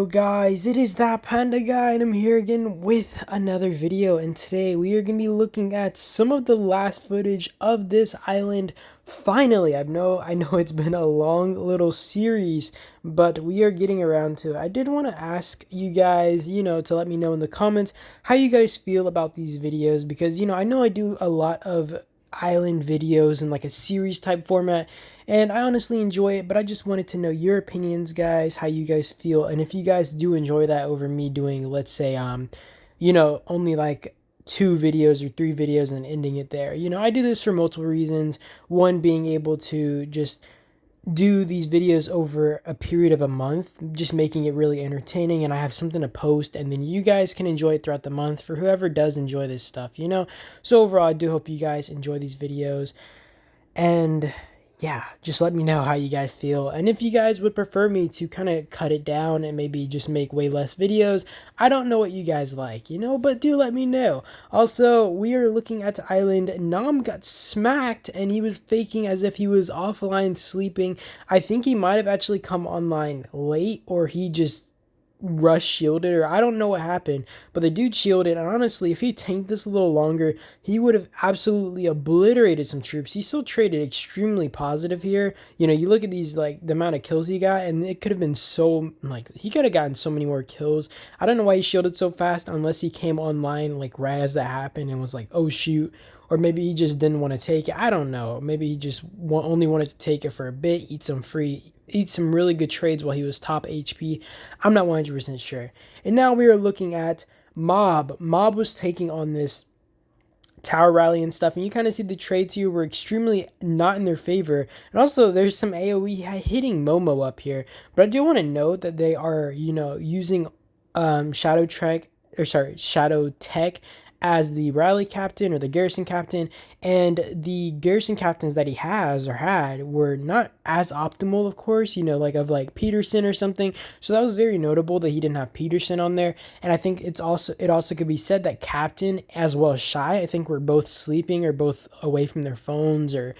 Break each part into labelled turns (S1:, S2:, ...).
S1: Yo guys, it is that panda guy and I'm here again with another video, and today we are going to be looking at some of the last footage of this island. Finally, I know it's been a long little series, but we are getting around to it. I did want to ask you guys, to let me know in the comments how you guys feel about these videos, because I know I do a lot of island videos in like a series type format, and I honestly enjoy it, but I just wanted to know your opinions, guys, how you guys feel, and if you guys do enjoy that over me doing, let's say, only like 2 videos or 3 videos and ending it there. I do this for multiple reasons. One being able to just do these videos over a period of a month, just making it really entertaining, and I have something to post, and then you guys can enjoy it throughout the month for whoever does enjoy this stuff. So overall, I do hope you guys enjoy these videos, and yeah, just let me know how you guys feel. And if you guys would prefer me to kind of cut it down and maybe just make way less videos, I don't know what you guys like, but do let me know. Also, we are looking at the island. Nam got smacked and he was faking as if he was offline sleeping. I think he might have actually come online late, or he just rush shielded, or I don't know what happened, but the dude shielded, and honestly, if he tanked this a little longer, he would have absolutely obliterated some troops. He still traded extremely positive here. You look at these, like the amount of kills he got, and it could have been so, like, he could have gotten so many more kills. I don't know why he shielded so fast, unless he came online like right as that happened and was like, oh shoot. Or maybe he just didn't want to take it. I don't know. Maybe he just only wanted to take it for a bit, eat some really good trades while he was top HP. I'm not 100% sure. And now we are looking at Mob. Mob was taking on this tower rally and stuff, and you kind of see the trades here were extremely not in their favor. And also there's some AoE hitting Momo up here, but I do want to note that they are using Shadow Tech as the rally captain or the garrison captain, and the garrison captains that he has or had were not as optimal, of course, like Peterson or something. So that was very notable that he didn't have Peterson on there. And I think it also could be said that captain as well as Shy, I think, were both sleeping or both away from their phones, or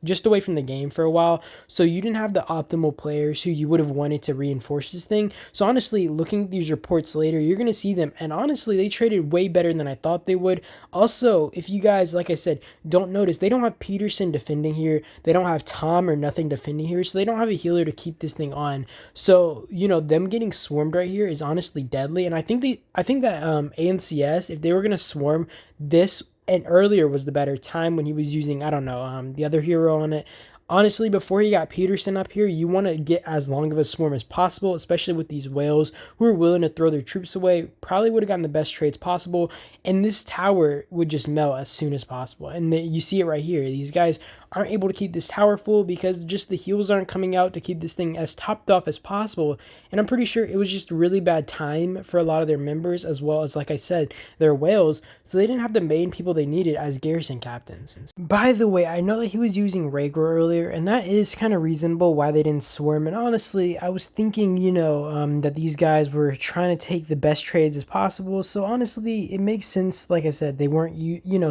S1: just away from the game for a while. So you didn't have the optimal players who you would have wanted to reinforce this thing. So honestly, looking at these reports later, you're going to see them, and honestly they traded way better than I thought they would. Also, if you guys, like I said, don't notice, they don't have Peterson defending here, they don't have Tom or nothing defending here, so they don't have a healer to keep this thing on. So them getting swarmed right here is honestly deadly. And I think that ANCS, if they were gonna swarm this, and earlier was the better time when he was using, I don't know, the other hero on it. Honestly, before he got Peterson up here, you want to get as long of a swarm as possible, especially with these whales who are willing to throw their troops away. Probably would have gotten the best trades possible, and this tower would just melt as soon as possible. And you see it right here. These guys aren't able to keep this tower full because just the heals aren't coming out to keep this thing as topped off as possible. And I'm pretty sure it was just a really bad time for a lot of their members, as well as, like I said, their whales, so they didn't have the main people they needed as garrison captains. By the way, I know that he was using Rhaegar earlier, and that is kind of reasonable why they didn't swarm. And honestly, I was thinking, that these guys were trying to take the best trades as possible. So honestly, it makes sense. Like I said, they weren't,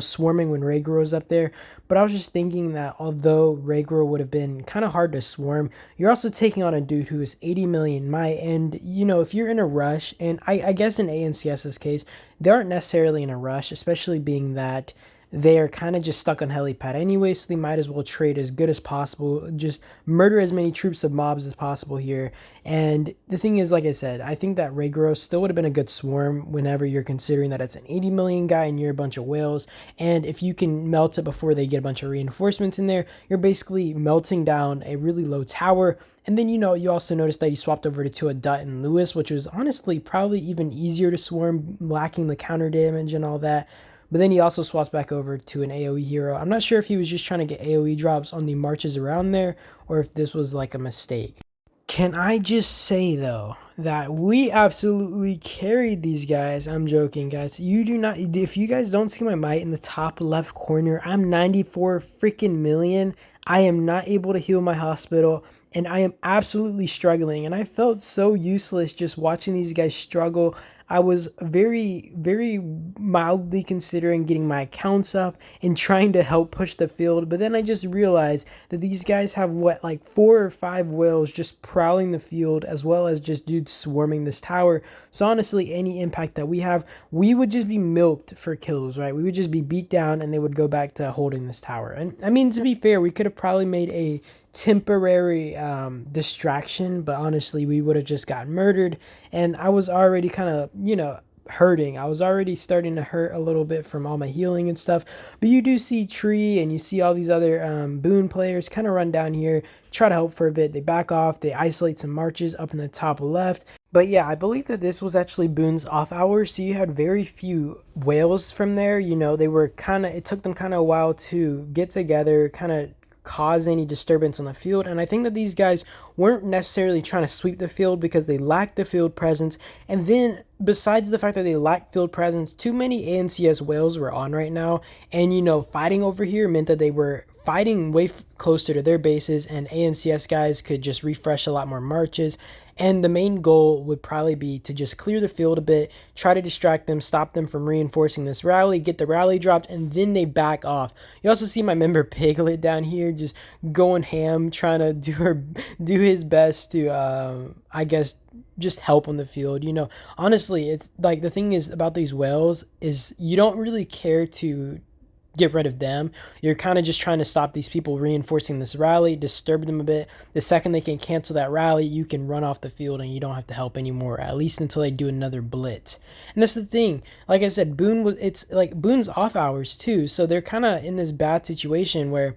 S1: swarming when Rhaegar was up there. But I was just thinking that although Rhaegar would have been kind of hard to swarm, you're also taking on a dude who is 80 million might. And, if you're in a rush, and I guess in ANCS's case, they aren't necessarily in a rush, especially being that they are kind of just stuck on helipad anyway, so they might as well trade as good as possible, just murder as many troops of mobs as possible here. And the thing is, like I said, I think that Rhaegar still would have been a good swarm whenever you're considering that it's an 80 million guy and you're a bunch of whales. And if you can melt it before they get a bunch of reinforcements in there, you're basically melting down a really low tower. And then, you also noticed that he swapped over to a Dut and Lewis, which was honestly probably even easier to swarm, lacking the counter damage and all that. But then he also swaps back over to an AoE hero. I'm not sure if he was just trying to get AoE drops on the marches around there, or if this was like a mistake. Can I just say, though, that we absolutely carried these guys? I'm joking, guys. You do not, if you guys don't see my might in the top left corner, I'm 94 freaking million. I am not able to heal my hospital, and I am absolutely struggling. And I felt so useless just watching these guys struggle. I was very mildly considering getting my accounts up and trying to help push the field, but then I just realized that these guys have what, like 4 or 5 whales just prowling the field, as well as just dudes swarming this tower. So honestly, any impact that we have, we would just be milked for kills, right? We would just be beat down and they would go back to holding this tower. And I mean, to be fair, we could have probably made a temporary distraction, but honestly, we would have just got murdered. And I was already kind of, hurting. I was already starting to hurt a little bit from all my healing and stuff. But you do see Tree and you see all these other Boone players kind of run down here, try to help for a bit. They back off, they isolate some marches up in the top left. But yeah, I believe that this was actually Boone's off hours, so you had very few whales from there. They were kind of, it took them kind of a while to get together, kind of cause any disturbance on the field. And I think that these guys weren't necessarily trying to sweep the field because they lacked the field presence. And then, besides the fact that they lacked field presence, too many ANCS whales were on right now. And, fighting over here meant that they were fighting way closer to their bases, and ANCS guys could just refresh a lot more marches. And the main goal would probably be to just clear the field a bit, try to distract them, stop them from reinforcing this rally, get the rally dropped, and then they back off. You also see my member Piglet down here just going ham, trying to do his best to, I guess, just help on the field. Honestly, it's like the thing is about these whales is you don't really care to get rid of them. You're kind of just trying to stop these people reinforcing this rally, disturb them a bit. The second they can cancel that rally, you can run off the field and you don't have to help anymore, at least until they do another blitz. And that's the thing. Like I said, it's like Boone's off hours too, so they're kind of in this bad situation where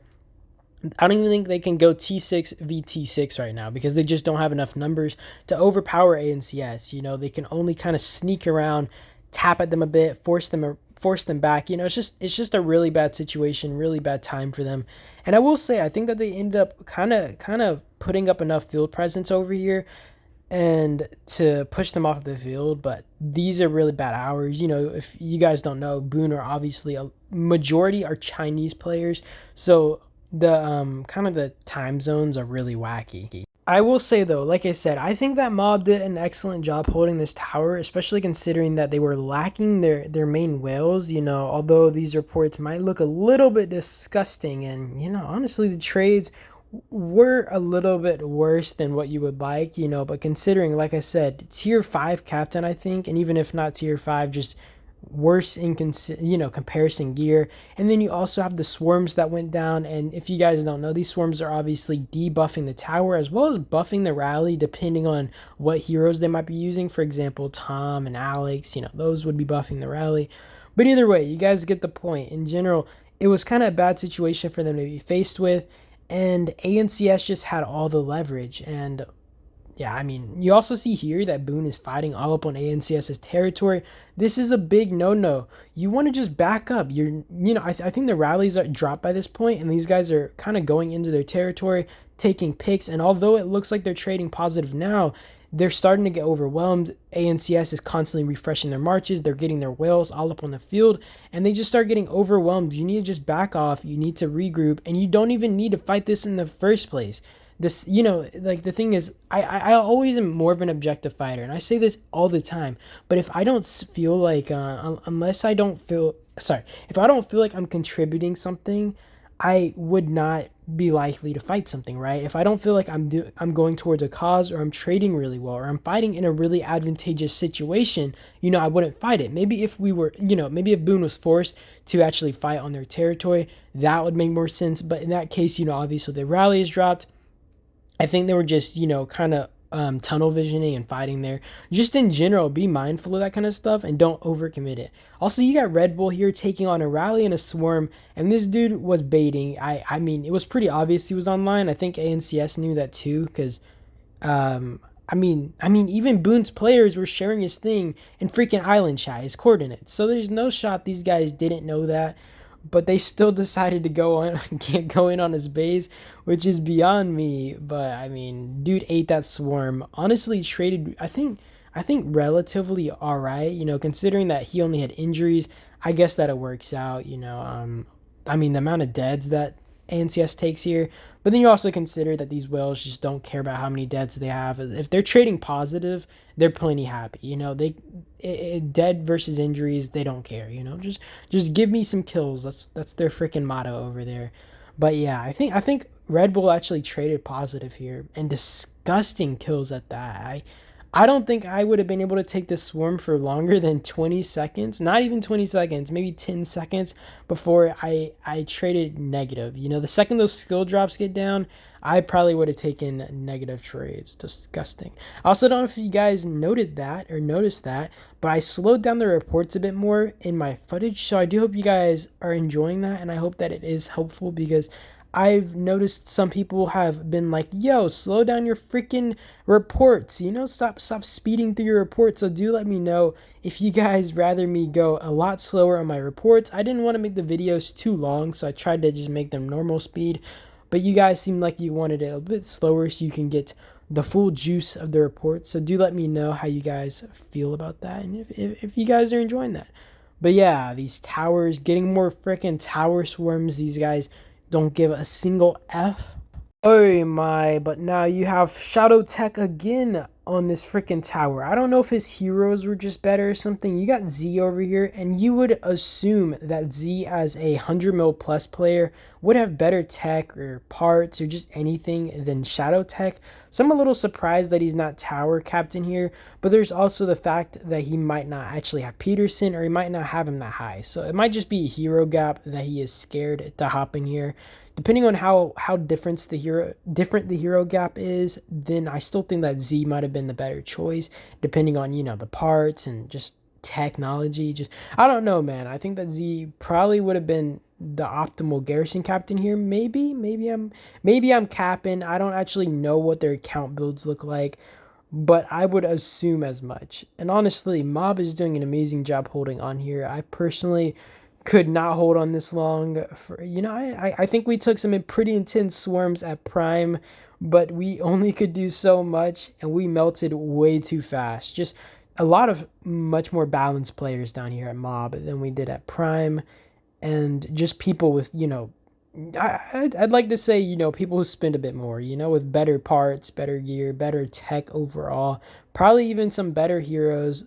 S1: I don't even think they can go T6 v T6 right now because they just don't have enough numbers to overpower ANCS. They can only kind of sneak around, tap at them a bit, force them back. It's just a really bad situation, really bad time for them. And I will say, I think that they ended up kind of putting up enough field presence over here and to push them off the field. But these are really bad hours. If you guys don't know, Boone are obviously a majority are Chinese players, so the kind of the time zones are really wacky. I will say though, like I said, I think that Mob did an excellent job holding this tower, especially considering that they were lacking their main whales. Although these reports might look a little bit disgusting, and honestly, the trades were a little bit worse than what you would like. But considering, like I said, tier 5 captain, I think, and even if not tier 5, just worse in comparison gear. And then you also have the swarms that went down, and if you guys don't know, these swarms are obviously debuffing the tower as well as buffing the rally depending on what heroes they might be using. For example, Tom and Alex, those would be buffing the rally. But either way, you guys get the point. In general, it was kind of a bad situation for them to be faced with, and ANCS just had all the leverage. And yeah, I mean, you also see here that Boone is fighting all up on ANCS's territory. This is a big no-no. You want to just back up. I think the rallies are dropped by this point, and these guys are kind of going into their territory, taking picks, and although it looks like they're trading positive now, they're starting to get overwhelmed. ANCS is constantly refreshing their marches. They're getting their whales all up on the field, and they just start getting overwhelmed. You need to just back off. You need to regroup, and you don't even need to fight this in the first place. This, like the thing is, I always am more of an objective fighter, and I say this all the time, but if I don't feel like, if I don't feel like I'm contributing something, I would not be likely to fight something, right? If I don't feel like I'm going towards a cause, or I'm trading really well, or I'm fighting in a really advantageous situation, I wouldn't fight it. Maybe if maybe if Boone was forced to actually fight on their territory, that would make more sense. But in that case, obviously the rally is dropped. I think they were just, kind of tunnel visioning and fighting there. Just in general, be mindful of that kind of stuff and don't overcommit it. Also, you got Red Bull here taking on a rally and a swarm, and this dude was baiting. I mean, it was pretty obvious he was online. I think ANCS knew that too, because I mean, even Boone's players were sharing his thing in freaking Island Chat, his coordinates. So there's no shot these guys didn't know that. But they still decided to go in on his base, which is beyond me. But I mean, dude ate that swarm. Honestly, traded. I think relatively all right. Considering that he only had injuries, I guess that it works out. I mean, the amount of deads that ANCS takes here. But then you also consider that these whales just don't care about how many deads they have. If they're trading positive, they're plenty happy. Dead versus injuries, they don't care. Just give me some kills. That's their freaking motto over there. But yeah, I think Red Bull actually traded positive here, and disgusting kills at that. I don't think I would have been able to take this swarm for longer than 20 seconds. Not even 20 seconds, maybe 10 seconds before I traded negative. The second those skill drops get down, I probably would have taken negative trades. Disgusting. I also don't know if you guys noted that or noticed that, but I slowed down the reports a bit more in my footage. So I do hope you guys are enjoying that, and I hope that it is helpful because I've noticed some people have been like, yo, slow down your freaking reports, stop speeding through your reports. So do let me know if you guys rather me go a lot slower on my reports. I didn't want to make the videos too long, so I tried to just make them normal speed, but you guys seem like you wanted it a bit slower so you can get the full juice of the report. So do let me know how you guys feel about that, and if you guys are enjoying that. But yeah, these towers, getting more freaking tower swarms. These guys don't give a single F. Oh my, but now you have Shadow Tech again on this freaking tower. I don't know if his heroes were just better or something. You got Z over here, and you would assume that Z, as a 100 mil plus player, would have better tech or parts or just anything than Shadow Tech. So I'm a little surprised that he's not tower captain here, but there's also the fact that he might not actually have Peterson, or he might not have him that high. So it might just be a hero gap that he is scared to hop in here. Depending on how different the hero gap is, then I still think that Z might have been the better choice, depending on the parts and just technology. Just, I don't know, man. I think that Z probably would have been the optimal Garrison captain here. Maybe I'm capping. I don't actually know what their account builds look like, but I would assume as much. And honestly, Mob is doing an amazing job holding on here. I personally could not hold on this long. I think we took some pretty intense swarms at Prime, but we only could do so much, and we melted way too fast. Just a lot of much more balanced players down here at Mob than we did at Prime, and just people with, I'd like to say, people who spend a bit more, with better parts, better gear, better tech overall, probably even some better heroes.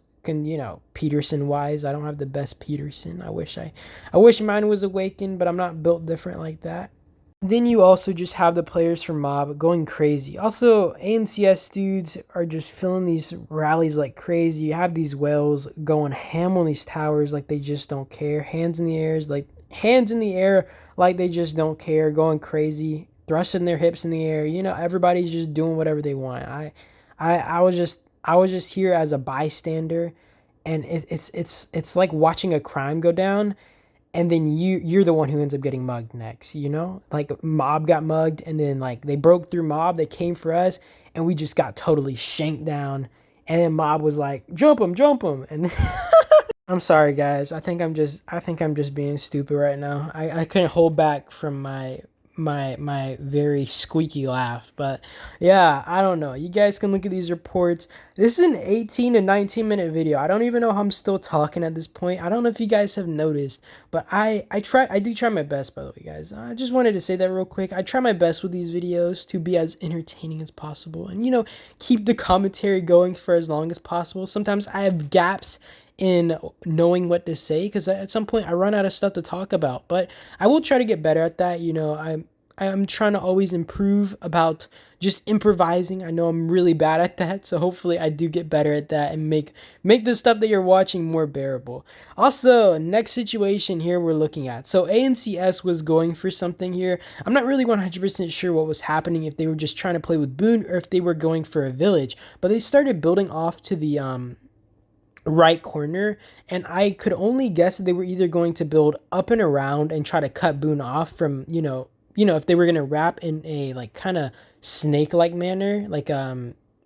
S1: Peterson wise, I don't have the best Peterson. I wish mine was awakened, but I'm not built different like that. Then you also just have the players from Mob going crazy. Also, ANCS dudes are just filling these rallies like crazy. You have these whales going ham on these towers like they just don't care. Hands in the air like they just don't care, going crazy, thrusting their hips in the air. Everybody's just doing whatever they want. I was just here as a bystander, and it's like watching a crime go down, and then you're the one who ends up getting mugged next. Like Mob got mugged, and then like they broke through Mob, they came for us, and we just got totally shanked down. And then Mob was like, jump him, and then I'm sorry guys. I think I'm just being stupid right now. I couldn't hold back from my very squeaky laugh. But yeah, I don't know, you guys can look at these reports. This is an 18 to 19 minute video. I don't even know how I'm still talking at this point. I don't know if you guys have noticed, but I do try my best. By the way, guys, I just wanted to say that real quick. I try my best with these videos to be as entertaining as possible, and keep the commentary going for as long as possible. Sometimes I have gaps in knowing what to say because at some point I run out of stuff to talk about, but I will try to get better at that. I'm trying to always improve about just improvising. I know I'm really bad at that, so hopefully I do get better at that and make the stuff that you're watching more bearable. Also, next situation here we're looking at. So ANCS was going for something here. I'm not really 100% sure what was happening, if they were just trying to play with Boone or if they were going for a village, but they started building off to the right corner, and I could only guess that they were either going to build up and around and try to cut Boone off from, if they were going to wrap in a like kind of snake like manner, like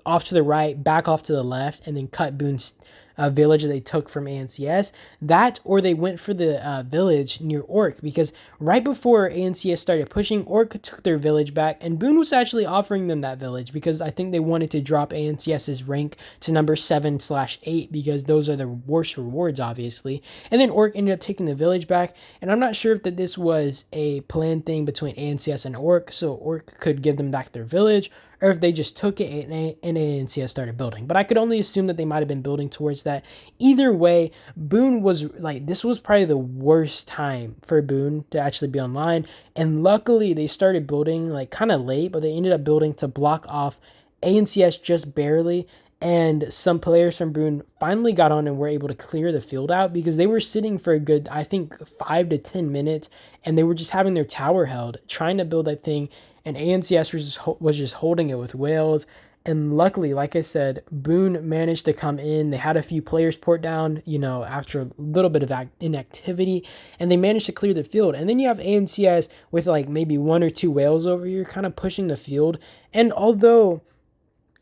S1: off to the right, back off to the left, and then cut Boone's village that they took from ANCS. That, or they went for the village near Orc, because right before ANCS started pushing, Orc took their village back, and Boone was actually offering them that village because I think they wanted to drop ANCS's rank to number 7/8 because those are the worst rewards, obviously. And then Orc ended up taking the village back, and I'm not sure if that this was a planned thing between ANCS and Orc, so Orc could give them back their village, or if they just took it and ANCS started building. But I could only assume that they might have been building towards that. Either way, Boone was like, this was probably the worst time for Boone to actually be online. And luckily, they started building like kind of late, but they ended up building to block off ANCS just barely. And some players from Boone finally got on and were able to clear the field out because they were sitting for a good, I think, 5 to 10 minutes, and they were just having their tower held, trying to build that thing, and ANCS was just holding it with whales. And luckily, like I said, Boone managed to come in. They had a few players port down, after a little bit of inactivity, and they managed to clear the field. And then you have ANCS with like maybe 1 or 2 whales over here kind of pushing the field. And although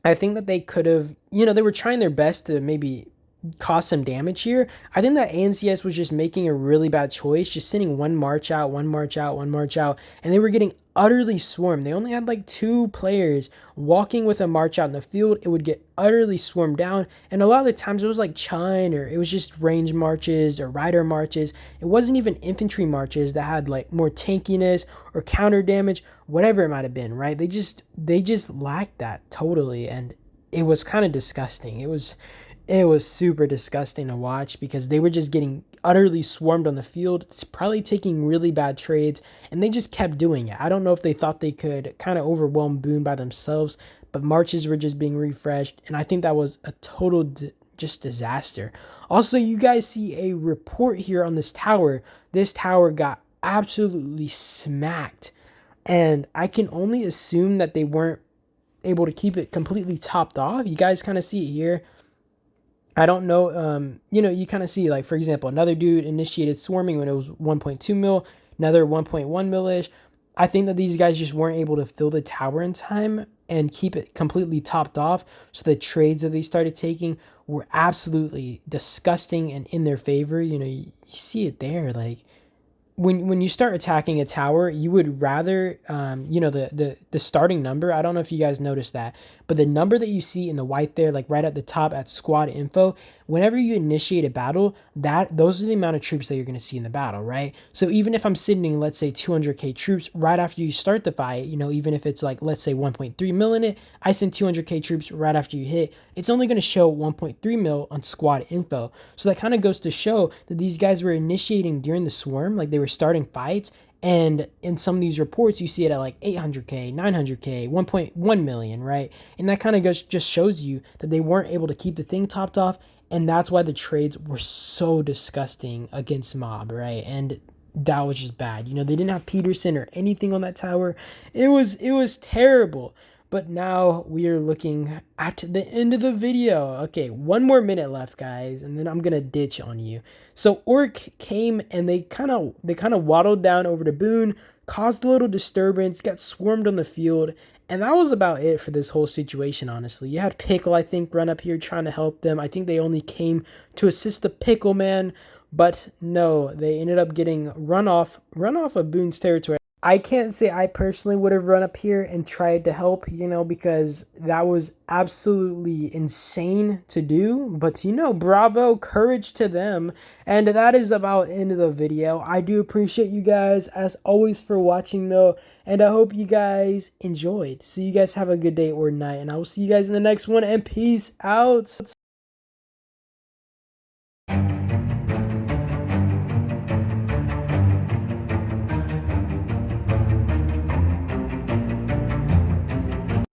S1: I think that they could have, they were trying their best to maybe cause some damage here, I think that ANCS was just making a really bad choice, just sending one march out, one march out, one march out, and they were getting utterly swarmed. They only had like 2 players walking with a march out in the field. It would get utterly swarmed down, and a lot of the times it was like chine, or it was just range marches or rider marches. It wasn't even infantry marches that had like more tankiness or counter damage, whatever it might have been, right? They just lacked that totally, and it was kind of disgusting. It was super disgusting to watch because they were just getting utterly swarmed on the field. It's probably taking really bad trades, and they just kept doing it. I don't know if they thought they could kind of overwhelm Boone by themselves, but marches were just being refreshed, and I think that was a total just disaster. Also, you guys see a report here on this tower. This tower got absolutely smacked, and I can only assume that they weren't able to keep it completely topped off. You guys kind of see it here. I don't know, you kind of see, like, for example, another dude initiated swarming when it was 1.2 mil, another 1.1 mil-ish. I think that these guys just weren't able to fill the tower in time and keep it completely topped off. So the trades that they started taking were absolutely disgusting and in their favor. You see it there, like, when you start attacking a tower, you would rather, the starting number. I don't know if you guys noticed that, but the number that you see in the white there, like right at the top at squad info, whenever you initiate a battle, those are the amount of troops that you're going to see in the battle, right? So even if I'm sending, let's say 200k troops right after you start the fight, even if it's like, let's say 1.3 mil in it, I send 200k troops right after you hit, it's only going to show 1.3 mil on squad info. So that kind of goes to show that these guys were initiating during the swarm, like they were starting fights. And in some of these reports, you see it at like 800k, 900k, 1.1 million, right? And that kind of just shows you that they weren't able to keep the thing topped off. And that's why the trades were so disgusting against Mob, right? And that was just bad. They didn't have Peterson or anything on that tower. It was terrible. But now we are looking at the end of the video. Okay, 1 more minute left, guys, and then I'm gonna ditch on you. So Orc came and they kind of waddled down over to Boone, caused a little disturbance, got swarmed on the field, and that was about it for this whole situation, honestly. You had Pickle, I think, run up here trying to help them. I think they only came to assist the Pickle man, but no, they ended up getting run off of Boone's territory. I can't say I personally would have run up here and tried to help, because that was absolutely insane to do. But, bravo, courage to them. And that is about the end of the video. I do appreciate you guys, as always, for watching, though. And I hope you guys enjoyed. So you guys have a good day or night. And I will see you guys in the next one. And peace out.